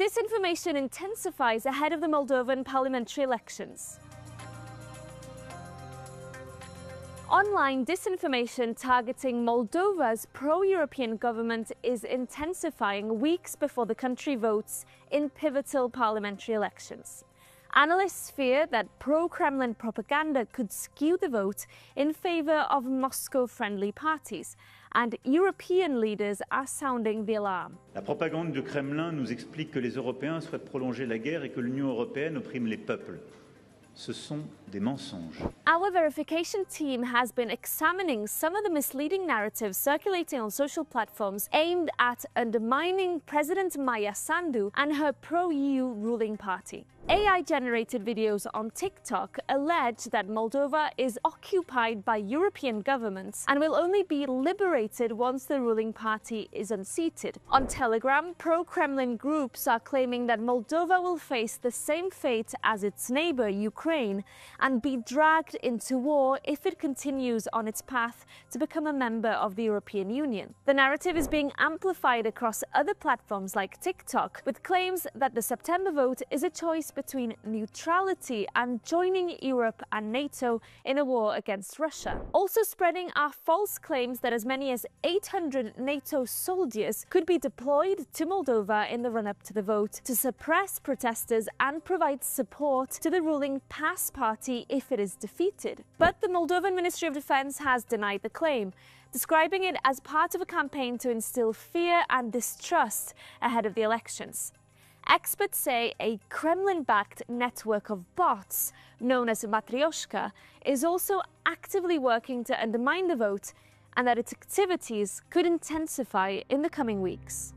Disinformation intensifies ahead of the Moldovan parliamentary elections. Online disinformation targeting Moldova's pro-European government is intensifying weeks before the country votes in pivotal parliamentary elections. Analysts fear that pro-Kremlin propaganda could skew the vote in favor of Moscow-friendly parties, and European leaders are sounding the alarm. La propagande du Kremlin nous explique que les Européens souhaitent prolonger la guerre et que l'Union européenne opprime les peuples. Ce sont des mensonges. Our verification team has been examining some of the misleading narratives circulating on social platforms aimed at undermining President Maia Sandu and her pro-EU ruling party. AI-generated videos on TikTok allege that Moldova is occupied by European governments and will only be liberated once the ruling party is unseated. On Telegram, pro-Kremlin groups are claiming that Moldova will face the same fate as its neighbor, Ukraine, and be dragged into war if it continues on its path to become a member of the European Union. The narrative is being amplified across other platforms like TikTok, with claims that the September vote is a choice between neutrality and joining Europe and NATO in a war against Russia. Also spreading are false claims that as many as 800 NATO soldiers could be deployed to Moldova in the run-up to the vote to suppress protesters and provide support to the ruling PAS party if it is defeated. But the Moldovan Ministry of Defense has denied the claim, describing it as part of a campaign to instill fear and distrust ahead of the elections. Experts say a Kremlin-backed network of bots, known as Matryoshka, is also actively working to undermine the vote and that its activities could intensify in the coming weeks.